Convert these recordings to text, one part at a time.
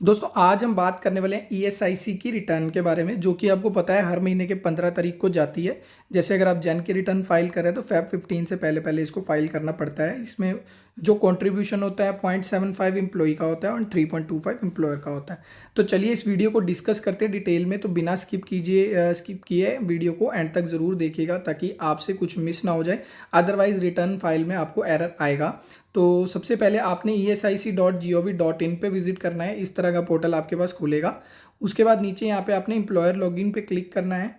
दोस्तों आज हम बात करने वाले हैं ईएसआईसी की रिटर्न के बारे में, जो कि आपको पता है हर महीने के 15 तारीख को जाती है। जैसे अगर आप जन की रिटर्न फाइल कर रहे हैं तो फेब 15 से पहले पहले इसको फाइल करना पड़ता है। इसमें जो कंट्रीब्यूशन होता है 0.75 एम्प्लॉई का होता है और 3.25 एम्प्लॉयर का होता है। तो चलिए इस वीडियो को डिस्कस करते हैं डिटेल में। तो बिना स्किप किए वीडियो को एंड तक ज़रूर देखिएगा ताकि आपसे कुछ मिस ना हो जाए, अदरवाइज रिटर्न फाइल में आपको एरर आएगा। तो सबसे पहले आपने esic.gov.in पे विजिट करना है। इस तरह का पोर्टल आपके पास खुलेगा। उसके बाद नीचे यहाँ पे आपने एम्प्लॉयर लॉगिन पे क्लिक करना है।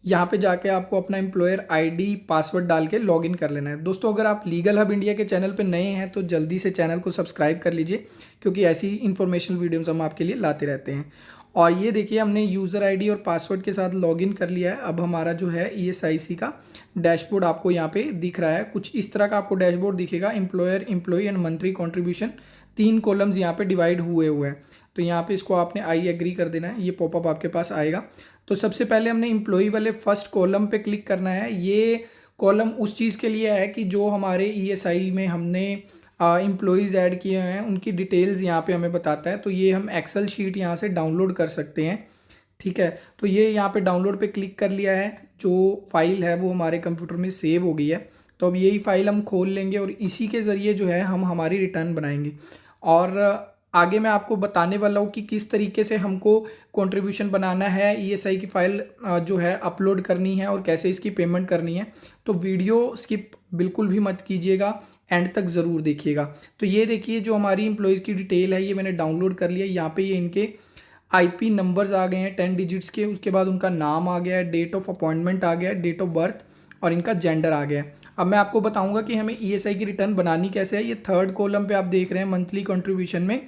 यहाँ पे जाके आपको अपना एम्प्लॉयर आईडी पासवर्ड डाल के लॉगिन कर लेना है। दोस्तों अगर आप लीगल हब इंडिया के चैनल पे नए हैं तो जल्दी से चैनल को सब्सक्राइब कर लीजिए, क्योंकि ऐसी इन्फॉर्मेशनल वीडियोस हम आपके लिए लाते रहते हैं। और ये देखिए हमने यूज़र आईडी और पासवर्ड के साथ लॉगिन कर लिया है। अब हमारा जो है ईएसआईसी का डैशबोर्ड आपको यहाँ पे दिख रहा है। कुछ इस तरह का आपको डैशबोर्ड दिखेगा। Employer, employee and monthly contribution, 3 columns यहाँ पे डिवाइड हुए हैं। तो यहाँ पे इसको आपने आई एग्री कर देना है। ये पॉपअप आपके पास आएगा। तो सबसे पहले हमने एम्प्लॉई वाले फर्स्ट कॉलम पे क्लिक करना है। ये कॉलम उस चीज़ के लिए है कि जो हमारे ईएसआई में हमने एम्प्लॉयज़ ऐड किए हैं उनकी डिटेल्स यहाँ पे हमें बताता है। तो ये हम एक्सेल शीट यहाँ से डाउनलोड कर सकते हैं। ठीक है, तो ये यहाँ पे डाउनलोड पे क्लिक कर लिया है। जो फाइल है वो हमारे कंप्यूटर में सेव हो गई है। तो अब यही फाइल हम खोल लेंगे और इसी के ज़रिए जो है हम हमारी रिटर्न बनाएंगे। और आगे मैं आपको बताने वाला हूँ कि किस तरीके से हमको कंट्रीब्यूशन बनाना है, ईएसआई की फ़ाइल जो है अपलोड करनी है और कैसे इसकी पेमेंट करनी है। तो वीडियो स्किप बिल्कुल भी मत कीजिएगा, एंड तक ज़रूर देखिएगा। तो ये देखिए जो हमारी एम्प्लॉयज़ की डिटेल है ये मैंने डाउनलोड कर लिया। यहाँ पे ये इनके आईपी नंबर्स आ गए हैं 10 डिजिट्स के। उसके बाद उनका नाम आ गया है, डेट ऑफ अपॉइंटमेंट आ गया है, डेट ऑफ बर्थ और इनका जेंडर आ गया है। अब मैं आपको बताऊंगा कि हमें ईएसआई की रिटर्न बनानी कैसे है। ये थर्ड कॉलम पे आप देख रहे हैं मंथली कंट्रीब्यूशन में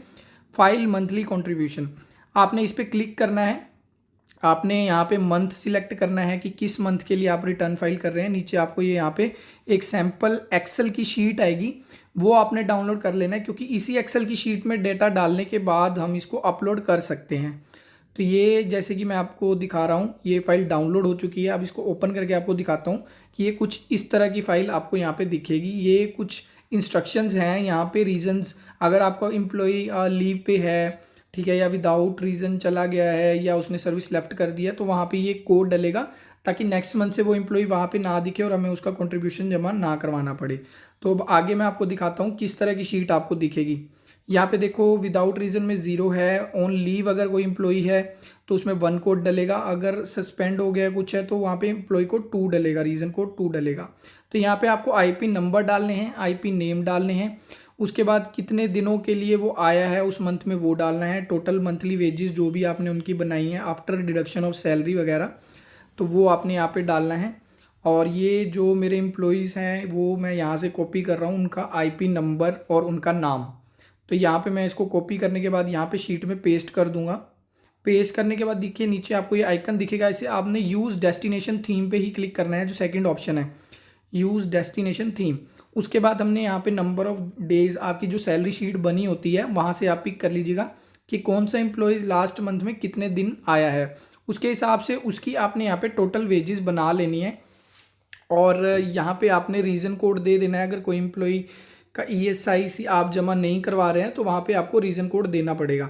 फाइल मंथली कंट्रीब्यूशन, आपने इस पर क्लिक करना है। आपने यहाँ पे मंथ सिलेक्ट करना है कि किस मंथ के लिए आप रिटर्न फाइल कर रहे हैं। नीचे आपको ये यहाँ पे एक सैम्पल एक्सेल की शीट आएगी, वो आपने डाउनलोड कर लेना है, क्योंकि इसी एक्सेल की शीट में डेटा डालने के बाद हम इसको अपलोड कर सकते हैं। तो ये जैसे कि मैं आपको दिखा रहा हूँ, ये फाइल डाउनलोड हो चुकी है। अब इसको ओपन करके आपको दिखाता हूँ कि ये कुछ इस तरह की फाइल आपको यहाँ पे दिखेगी। ये कुछ इंस्ट्रक्शंस हैं यहाँ पे, रीजंस। अगर आपका एम्प्लॉई लीव पे है, ठीक है, या विदाउट रीज़न चला गया है या उसने सर्विस लेफ्ट कर दिया, तो वहाँ पे ये कोड डलेगा ताकि नेक्स्ट मंथ से वो एम्प्लॉई वहाँ पे ना दिखे और हमें उसका कंट्रीब्यूशन जमा ना करवाना पड़े। तो अब आगे मैं आपको दिखाता हूँ किस तरह की शीट आपको दिखेगी। यहाँ पे देखो विदाउट रीज़न में 0 है। ऑन लीव अगर कोई एम्प्लॉई है तो उसमें 1 कोड डलेगा। अगर सस्पेंड हो गया कुछ है तो वहाँ पे एम्प्लॉई को 2 डलेगा, रीज़न कोड 2 डलेगा। तो यहाँ पे आपको आईपी नंबर डालने हैं, आईपी नेम डालने हैं। उसके बाद कितने दिनों के लिए वो आया है उस मंथ में वो डालना है। टोटल मंथली वेजेस जो भी आपने उनकी बनाई है आफ्टर डिडक्शन ऑफ सैलरी वगैरह, तो वो आपने यहाँ पे डालना है। और ये जो मेरे एम्प्लॉयज़ हैं वो मैं यहाँ से कॉपी कर रहा हूँ, उनका आईपी नंबर और उनका नाम। तो यहाँ पे मैं इसको कॉपी करने के बाद यहाँ पे शीट में पेस्ट कर दूंगा। पेस्ट करने के बाद देखिए नीचे आपको ये आइकन दिखेगा। इसे आपने यूज़ डेस्टिनेशन थीम पे ही क्लिक करना है, जो सेकंड ऑप्शन है यूज़ डेस्टिनेशन थीम। उसके बाद हमने यहाँ पे नंबर ऑफ डेज, आपकी जो सैलरी शीट बनी होती है वहाँ से आप पिक कर लीजिएगा कि कौन सा एम्प्लॉयज़ लास्ट मंथ में कितने दिन आया है। उसके हिसाब से उसकी आपने यहाँ पे टोटल वेजेस बना लेनी है। और यहाँ पे आपने रीज़न कोड दे देना है। अगर कोई एम्प्लॉई का ईएसआई आप जमा नहीं करवा रहे हैं तो वहाँ पे आपको रीज़न कोड देना पड़ेगा।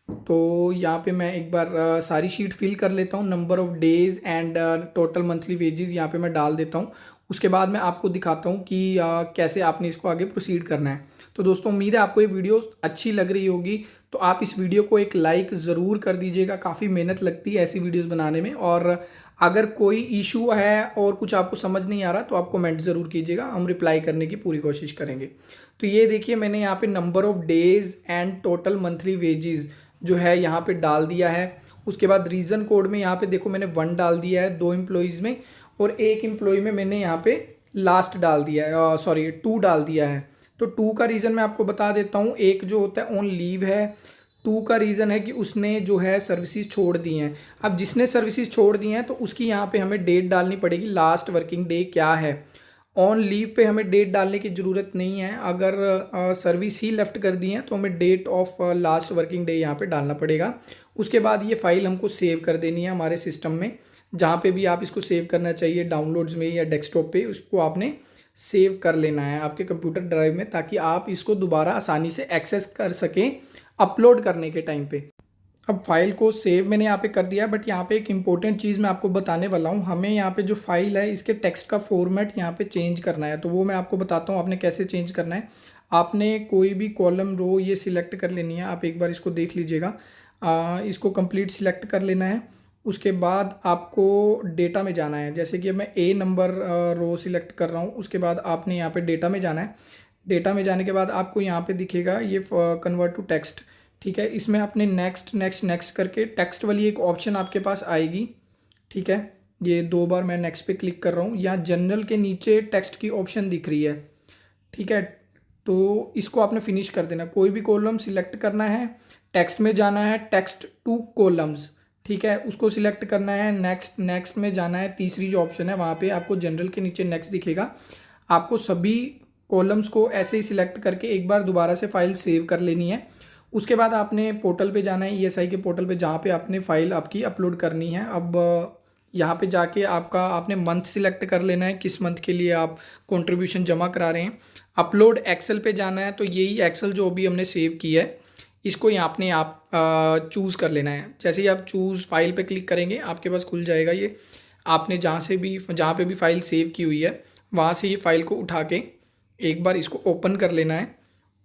तो यहाँ पे मैं एक बार सारी शीट फिल कर लेता हूँ। Number of days and total monthly wages यहाँ पे मैं डाल देता हूँ। उसके बाद मैं आपको दिखाता हूँ कि कैसे आपने इसको आगे प्रोसीड करना है। तो दोस्तों उम्मीद है आपको ये वीडियो अच्छी लग रही होगी। तो आप इस वीडियो को एक लाइक ज़रूर कर दीजिएगा, काफ़ी मेहनत लगती है ऐसी वीडियोज़ बनाने में। और अगर कोई इशू है और कुछ आपको समझ नहीं आ रहा तो आप कमेंट ज़रूर कीजिएगा, हम रिप्लाई करने की पूरी कोशिश करेंगे। तो ये देखिए मैंने यहाँ पे number of days and total monthly wages जो है यहाँ पे डाल दिया है। उसके बाद रीज़न कोड में यहाँ पे देखो मैंने 1 डाल दिया है 2 एम्प्लॉयज़ में, और 1 एम्प्लॉय में मैंने यहाँ पे लास्ट डाल दिया है, सॉरी 2 डाल दिया है। तो 2 का रीज़न मैं आपको बता देता हूँ। एक जो होता है ऑन लीव है, 2 का रीज़न है कि उसने जो है सर्विसेज छोड़ दी हैं। अब जिसने सर्विसेज छोड़ दी हैं तो उसकी यहाँ पे हमें डेट डालनी पड़ेगी, लास्ट वर्किंग डे क्या है। ऑन लीव पे हमें डेट डालने की ज़रूरत नहीं है। अगर सर्विस ही लेफ़्ट कर दी है तो हमें date of last working day यहाँ पे डालना पड़ेगा। उसके बाद ये फ़ाइल हमको सेव कर देनी है हमारे सिस्टम में, जहाँ पे भी आप इसको सेव करना चाहिए, डाउनलोड्स में या डेस्कटॉप पे, उसको आपने सेव कर लेना है आपके कंप्यूटर ड्राइव में, ताकि आप इसको दोबारा आसानी से एक्सेस कर सकें अपलोड करने के टाइम पे। अब फाइल को सेव मैंने यहाँ पे कर दिया, बट यहाँ पे एक इम्पोर्टेंट चीज़ मैं आपको बताने वाला हूँ। हमें यहाँ पे जो फाइल है इसके टेक्स्ट का फॉर्मेट यहाँ पे चेंज करना है, तो वो मैं आपको बताता हूँ आपने कैसे चेंज करना है। आपने कोई भी कॉलम रो ये सिलेक्ट कर लेनी है, आप एक बार इसको देख लीजिएगा। इसको कंप्लीट सिलेक्ट कर लेना है। उसके बाद आपको डेटा में जाना है, जैसे कि अब मैं ए नंबर रो सिलेक्ट कर रहा हूँ। उसके बाद आपने यहाँ पे डेटा में जाना है। डेटा में जाने के बाद आपको यहाँ पे दिखेगा ये कन्वर्ट टू टेक्स्ट, ठीक है। इसमें आपने नेक्स्ट नेक्स्ट नेक्स्ट करके टेक्स्ट वाली एक ऑप्शन आपके पास आएगी, ठीक है। ये 2 बार मैं नेक्स्ट पे क्लिक कर रहा हूँ। यहाँ जनरल के नीचे टेक्स्ट की ऑप्शन दिख रही है, ठीक है। तो इसको आपने फिनिश कर देना। कोई भी कॉलम सिलेक्ट करना है, टेक्स्ट में जाना है, टेक्स्ट टू कॉलम्स, ठीक है, उसको सिलेक्ट करना है। नेक्स्ट नेक्स्ट में जाना है, तीसरी जो ऑप्शन है वहाँ पे आपको जनरल के नीचे नेक्स्ट दिखेगा। आपको सभी कॉलम्स को ऐसे ही सिलेक्ट करके एक बार दोबारा से फाइल सेव कर लेनी है। उसके बाद आपने पोर्टल पे जाना है, ईएसआई के पोर्टल पे, जहाँ पे आपने फाइल आपकी अपलोड करनी है। अब यहाँ पे जाके आपने मंथ सिलेक्ट कर लेना है, किस मंथ के लिए आप कंट्रीब्यूशन जमा करा रहे हैं। अपलोड एक्सेल पे जाना है, तो यही एक्सेल जो अभी हमने सेव की है इसको यहाँ अपने आप चूज़ कर लेना है। जैसे ही आप चूज़ फाइल पे क्लिक करेंगे आपके पास खुल जाएगा ये। आपने जहाँ पे भी फाइल सेव की हुई है वहाँ से ये फाइल को उठा के एक बार इसको ओपन कर लेना है।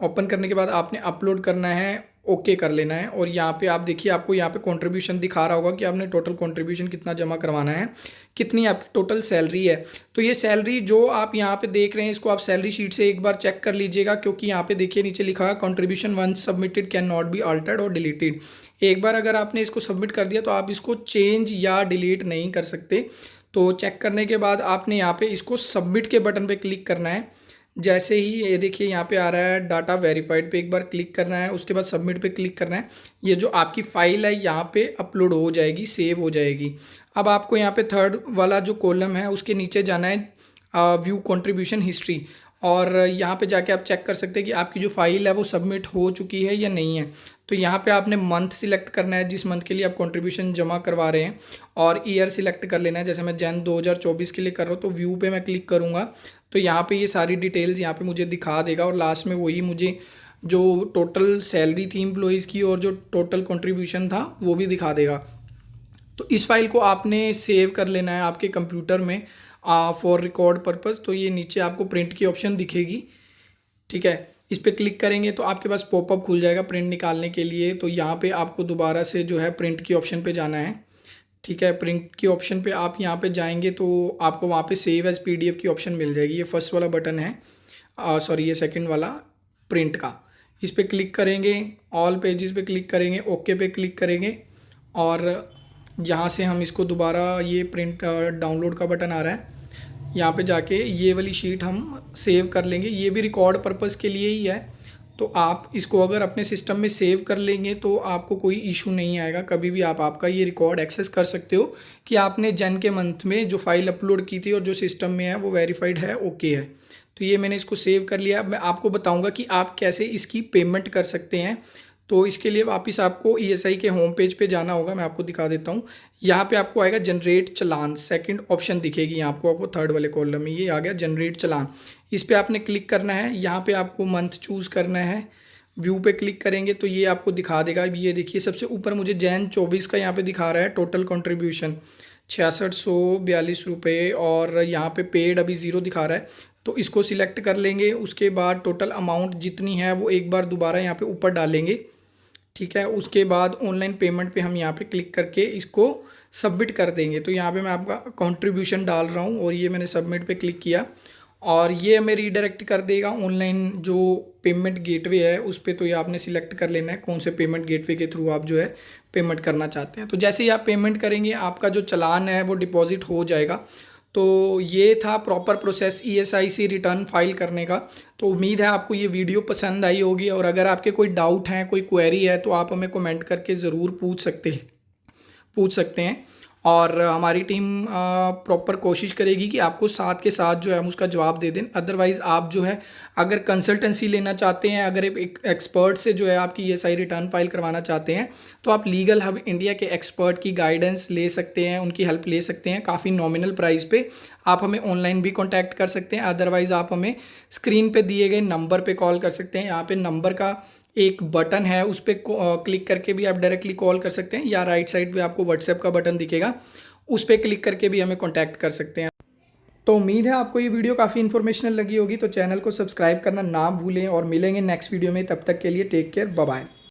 ओपन करने के बाद आपने अपलोड करना है, ओके कर लेना है। और यहाँ पे आप देखिए, आपको यहाँ पे कंट्रीब्यूशन दिखा रहा होगा कि आपने टोटल कंट्रीब्यूशन कितना जमा करवाना है, कितनी आपकी टोटल सैलरी है। तो ये सैलरी जो आप यहाँ पे देख रहे हैं इसको आप सैलरी शीट से एक बार चेक कर लीजिएगा, क्योंकि यहाँ पे देखिए नीचे लिखा है contribution once submitted can not be altered और डिलीटेड। एक बार अगर आपने इसको सबमिट कर दिया तो आप इसको चेंज या डिलीट नहीं कर सकते। तो चेक करने के बाद आपने यहाँ पे इसको सबमिट के बटन पे क्लिक करना है। जैसे ही ये देखिए यहाँ पे आ रहा है डाटा वेरीफाइड पे एक बार क्लिक करना है, उसके बाद सबमिट पे क्लिक करना है। ये जो आपकी फ़ाइल है यहाँ पे अपलोड हो जाएगी, सेव हो जाएगी। अब आपको यहाँ पे थर्ड वाला जो कॉलम है उसके नीचे जाना है व्यू कंट्रीब्यूशन हिस्ट्री, और यहाँ पे जाके आप चेक कर सकते हैं कि आपकी जो फाइल है वो सबमिट हो चुकी है या नहीं है। तो यहाँ पे आपने मंथ सिलेक्ट करना है, जिस मंथ के लिए आप कंट्रीब्यूशन जमा करवा रहे हैं, और ईयर सिलेक्ट कर लेना है। जैसे मैं जन 2024 के लिए कर रहा हूँ तो व्यू पे मैं क्लिक करूँगा तो यहाँ पे ये सारी डिटेल्स यहाँ पे मुझे दिखा देगा, और लास्ट में वही मुझे जो टोटल सैलरी थी एम्प्लॉयज़ की और जो टोटल कंट्रीब्यूशन था वो भी दिखा देगा। तो इस फाइल को आपने सेव कर लेना है आपके कंप्यूटर में फॉर रिकॉर्ड पर्पज़। तो ये नीचे आपको प्रिंट की ऑप्शन दिखेगी, ठीक है। इस पर क्लिक करेंगे तो आपके पास पॉपअप खुल जाएगा प्रिंट निकालने के लिए। तो यहाँ पे आपको दोबारा से जो है प्रिंट की ऑप्शन पे जाना है, ठीक है। प्रिंट की ऑप्शन पे आप यहाँ पे जाएंगे तो आपको वहाँ पे सेव एज पीडीएफ की ऑप्शन मिल जाएगी। ये फर्स्ट वाला बटन है, ये सेकंड वाला प्रिंट का। इस पर क्लिक करेंगे, ऑल पेजेस पे क्लिक करेंगे, ओके पे क्लिक करेंगे, और यहाँ से हम इसको दोबारा ये प्रिंट डाउनलोड का बटन आ रहा है, यहाँ पे जाके ये वाली शीट हम सेव कर लेंगे। ये भी रिकॉर्ड पर्पज़ के लिए ही है, तो आप इसको अगर अपने सिस्टम में सेव कर लेंगे तो आपको कोई इशू नहीं आएगा। कभी भी आप आपका ये रिकॉर्ड एक्सेस कर सकते हो कि आपने जन के मंथ में जो फाइल अपलोड की थी और जो सिस्टम में है वो वेरीफाइड है, ओके है। तो ये मैंने इसको सेव कर लिया। अब मैं आपको बताऊंगा कि आप कैसे इसकी पेमेंट कर सकते हैं। तो इसके लिए वापस आपको ईएसआई के होम पेज पे जाना होगा, मैं आपको दिखा देता हूँ। यहाँ पे आपको आएगा जनरेट चलान, सेकंड ऑप्शन दिखेगी यहाँ आपको थर्ड वाले कॉलम में, ये आ गया जनरेट चलान। इस पे आपने क्लिक करना है। यहाँ पे आपको मंथ चूज़ करना है। व्यू पे क्लिक करेंगे तो ये आपको दिखा देगा। ये देखिए सबसे ऊपर मुझे जैन 24 का यहाँ पे दिखा रहा है टोटल कंट्रीब्यूशन 6642 रुपये, और यहाँ पे पेड अभी 0 दिखा रहा है। तो इसको सिलेक्ट कर लेंगे। उसके बाद टोटल अमाउंट जितनी है वो एक बार दोबारा यहाँ पे ऊपर डालेंगे, ठीक है। उसके बाद ऑनलाइन पेमेंट पे हम यहाँ पे क्लिक करके इसको सबमिट कर देंगे। तो यहाँ पे मैं आपका कंट्रीब्यूशन डाल रहा हूँ और ये मैंने सबमिट पे क्लिक किया, और ये हमें रीडायरेक्ट कर देगा ऑनलाइन जो पेमेंट गेटवे है उस पर। तो ये आपने सिलेक्ट कर लेना है कौन से पेमेंट गेटवे के थ्रू आप जो है पेमेंट करना चाहते हैं। तो जैसे ही आप पेमेंट करेंगे आपका जो चालान है वो डिपॉजिट हो जाएगा। तो ये था proper process ESIC return file करने का। तो उम्मीद है आपको ये वीडियो पसंद आई होगी, और अगर आपके कोई डाउट हैं, कोई क्वेरी है तो आप हमें कमेंट करके ज़रूर पूछ सकते हैं, और हमारी टीम प्रॉपर कोशिश करेगी कि आपको साथ के साथ जो है हम उसका जवाब दे दें। अदरवाइज़ आप जो है अगर कंसल्टेंसी लेना चाहते हैं, अगर एक एक्सपर्ट से जो है आपकी ईएसआई रिटर्न फाइल करवाना चाहते हैं, तो आप लीगल हब इंडिया के एक्सपर्ट की गाइडेंस ले सकते हैं, उनकी हेल्प ले सकते हैं काफ़ी नॉमिनल प्राइस पे। आप हमें ऑनलाइन भी कॉन्टैक्ट कर सकते हैं, अदरवाइज़ आप हमें स्क्रीन पे दिए गए नंबर पे कॉल कर सकते हैं। यहाँ पे नंबर का एक बटन है उस पर क्लिक करके भी आप डायरेक्टली कॉल कर सकते हैं, या राइट साइड पे आपको व्हाट्सएप का बटन दिखेगा, उस पर क्लिक करके भी हमें कॉन्टैक्ट कर सकते हैं। तो उम्मीद है आपको ये वीडियो काफ़ी इन्फॉर्मेशनल लगी होगी। तो चैनल को सब्सक्राइब करना ना भूलें और मिलेंगे नेक्स्ट वीडियो में। तब तक के लिए टेक केयर, बाय बाय।